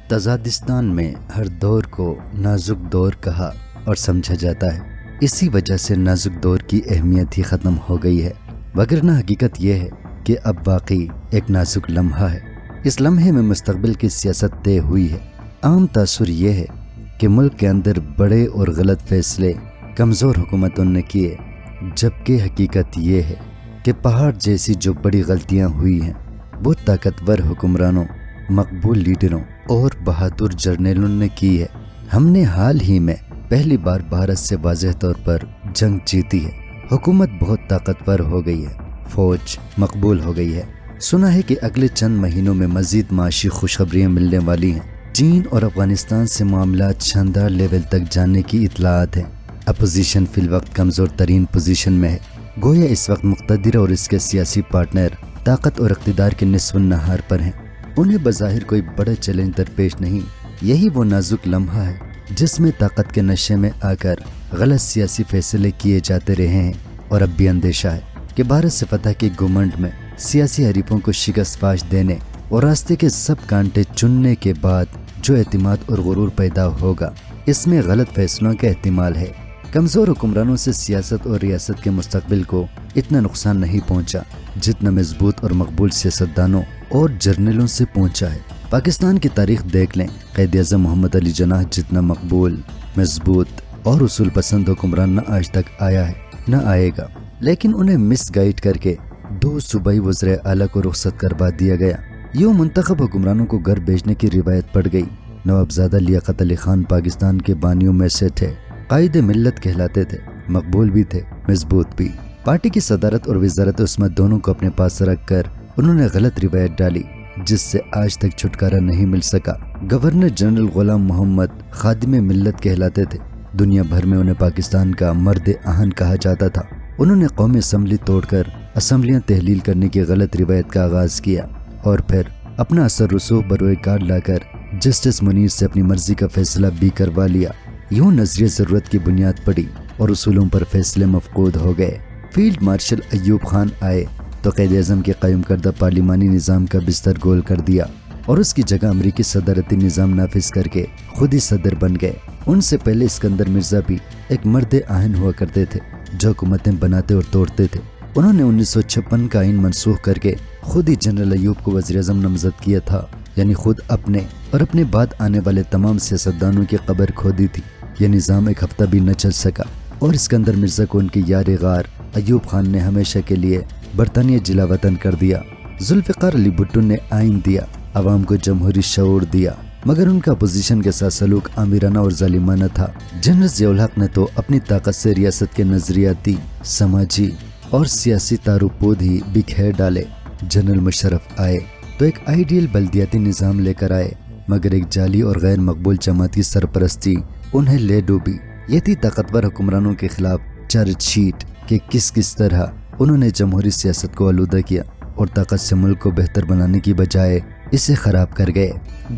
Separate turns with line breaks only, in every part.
تزادستان میں ہر دور کو نازک دور کہا اور سمجھا جاتا ہے. اسی وجہ سے نازک دور کی اہمیت ہی ختم ہو گئی ہے، وگرنہ حقیقت یہ ہے کہ اب واقعی ایک نازک لمحہ ہے. اس لمحے میں مستقبل کی سیاست طے ہوئی ہے. عام تاثر یہ ہے کہ ملک کے اندر بڑے اور غلط فیصلے کمزور حکومتوں نے کیے، جبکہ حقیقت یہ ہے کہ پہاڑ جیسی جو بڑی غلطیاں ہوئی ہیں وہ طاقتور حکمرانوں، مقبول لیڈروں اور بہادر جرنیلوں نے کی ہے. ہم نے حال ہی میں پہلی بار بھارت سے واضح طور پر جنگ جیتی ہے. حکومت بہت طاقتور ہو گئی ہے، فوج مقبول ہو گئی ہے. سنا ہے کہ اگلے چند مہینوں میں مزید معاشی خوشخبریاں ملنے والی ہیں. چین اور افغانستان سے معاملات شاندار لیول تک جانے کی اطلاعات ہیں. اپوزیشن فی الوقت کمزور ترین پوزیشن میں ہے. گویا اس وقت مقتدر اور اس کے سیاسی پارٹنر طاقت اور اقتدار کے نصف النہار پر ہیں. انہیں بظاہر کوئی بڑا چیلنج درپیش نہیں. یہی وہ نازک لمحہ ہے جس میں طاقت کے نشے میں آ کر غلط سیاسی فیصلے کیے جاتے رہے ہیں، اور اب بھی اندیشہ ہے کہ بھارت سے فتح کے گھمنڈ میں سیاسی حریفوں کو شکست فاش دینے اور راستے کے سب کانٹے چننے کے بعد جو اعتماد اور غرور پیدا ہوگا، اس میں غلط فیصلوں کا احتمال ہے. کمزور حکمرانوں سے سیاست اور ریاست کے مستقبل کو اتنا نقصان نہیں پہنچا جتنا مضبوط اور مقبول سیاستدانوں اور جرنیلوں سے پہنچا ہے. پاکستان کی تاریخ دیکھ لیں، قائد اعظم محمد علی جناح جتنا مقبول، مضبوط اور اصول پسند حکمران نہ آج تک آیا ہے نہ آئے گا. لیکن انہیں مس گائیڈ کر کے 2 صوبائی وزراء اعلیٰ کو رخصت کروا دیا گیا. یوں منتخب حکمرانوں کو گھر بھیجنے کی روایت پڑ گئی. نوابزادہ لیاقت علی خان پاکستان کے بانیوں میں سے تھے. قائد ملت کہلاتے تھے، مقبول بھی تھے، مضبوط بھی. پارٹی کی صدارت اور وزارت عصمت دونوں کو اپنے پاس رکھ کر انہوں نے غلط روایت ڈالی جس سے آج تک چھٹکارا نہیں مل سکا. گورنر جنرل غلام محمد خادم ملت کہلاتے تھے. دنیا بھر میں انہیں پاکستان کا مرد آہن کہا جاتا تھا. انہوں نے قومی اسمبلی توڑ کر اسمبلیاں تحلیل کرنے کی غلط روایت کا آغاز کیا اور پھر اپنا اثر رسوخ بروئے کار لا کر جسٹس منیر سے اپنی مرضی کا فیصلہ بھی کروا لیا. یوں نظریہ ضرورت کی بنیاد پڑی اور اصولوں پر فیصلے مفقود ہو گئے. فیلڈ مارشل ایوب خان آئے تو قائد اعظم کے قائم کردہ پارلیمانی نظام کا بستر گول کر دیا اور اس کی جگہ امریکی صدارتی نظام نافذ کر کے خود ہی صدر بن گئے. ان سے پہلے اسکندر مرزا بھی ایک مرد آہن ہوا کرتے تھے جو حکومتیں بناتے اور توڑتے تھے. انہوں نے 1956 کا آئین منسوخ کر کے خود ہی جنرل ایوب کو وزیر اعظم نامزد کیا تھا، یعنی خود اپنے اور اپنے بعد آنے والے تمام سیاستدانوں کی قبر کھودی تھی. یہ نظام ایک ہفتہ بھی نہ چل سکا اور اسکندر مرزا کو ان کی یار غار ایوب خان نے ہمیشہ کے لیے برطانیہ جلا وطن کر دیا. ذوالفقار علی بھٹو نے آئین دیا، عوام کو جمہوری شعور دیا، مگر ان کا اپوزیشن کے ساتھ سلوک آمرانہ اور ظالمانہ تھا. جنرل ضیاء الحق نے تو اپنی طاقت سے ریاست کے نظریاتی، سماجی اور سیاسی تاروپود ہی بکھیر ڈالے. جنرل مشرف آئے تو ایک آئیڈیل بلدیاتی نظام لے کر آئے، مگر ایک جعلی اور غیر مقبول جماعت کی سرپرستی انہیں لے ڈوبی. یہ تھی طاقتور حکمرانوں کے خلاف چارج شیٹ کہ کس طرح انہوں نے جمہوری سیاست کو آلودہ کیا اور طاقت سے ملک کو بہتر بنانے کی بجائے اسے خراب کر گئے.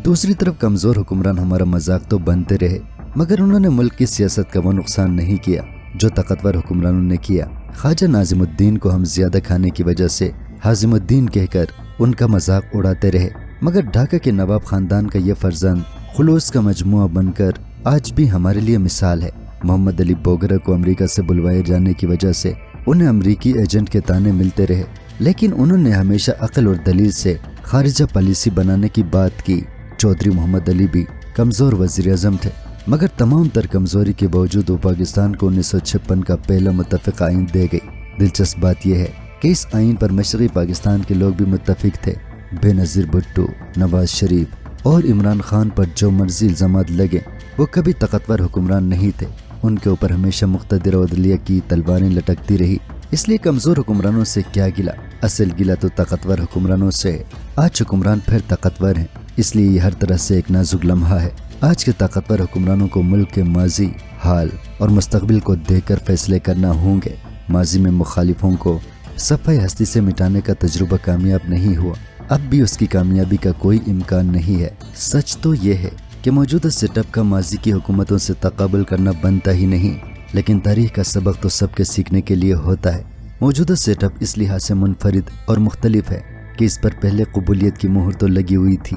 دوسری طرف کمزور حکمران ہمارا مذاق تو بنتے رہے، مگر انہوں نے ملک کی سیاست کا وہ نقصان نہیں کیا جو طاقتور حکمرانوں نے کیا. خواجہ ناظم الدین کو ہم زیادہ کھانے کی وجہ سے حازم الدین کہہ کر ان کا مذاق اڑاتے رہے، مگر ڈھاکہ کے نواب خاندان کا یہ فرزند خلوص کا مجموعہ بن کر آج بھی ہمارے لیے مثال ہے. محمد علی بوگرہ کو امریکہ سے بلوائے جانے کی وجہ سے انہیں امریکی ایجنٹ کے طعنے ملتے رہے، لیکن انہوں نے ہمیشہ عقل اور دلیل سے خارجہ پالیسی بنانے کی بات کی. چودھری محمد علی بھی کمزور وزیر اعظم تھے، مگر تمام تر کمزوری کے باوجود وہ پاکستان کو 1956 کا پہلا متفق آئین دے گئی. دلچسپ بات یہ ہے کہ اس آئین پر مشرقی پاکستان کے لوگ بھی متفق تھے. بے نظیر بھٹو، نواز شریف اور عمران خان پر جو مرضی الزامات لگے وہ کبھی طاقتور حکمران نہیں تھے. ان کے اوپر ہمیشہ مقتدر عدلیہ کی تلواریں لٹکتی رہی. اس لیے کمزور حکمرانوں سے کیا گلا، اصل گلا تو طاقتور حکمرانوں سے. آج حکمران پھر طاقتور ہیں، اس لیے یہ ہر طرح سے ایک نازک لمحہ ہے. آج کے طاقتور حکمرانوں کو ملک کے ماضی، حال اور مستقبل کو دیکھ کر فیصلے کرنا ہوں گے. ماضی میں مخالفوں کو صفحہ ہستی سے مٹانے کا تجربہ کامیاب نہیں ہوا، اب بھی اس کی کامیابی کا کوئی امکان نہیں ہے. سچ تو یہ ہے کہ موجودہ سیٹ اپ کا ماضی کی حکومتوں سے تقابل کرنا بنتا ہی نہیں، لیکن تاریخ کا سبق تو سب کے سیکھنے کے لیے ہوتا ہے. موجودہ سیٹ اپ اس لحاظ سے منفرد اور مختلف ہے کہ اس پر پہلے قبولیت کی مہر تو لگی ہوئی تھی،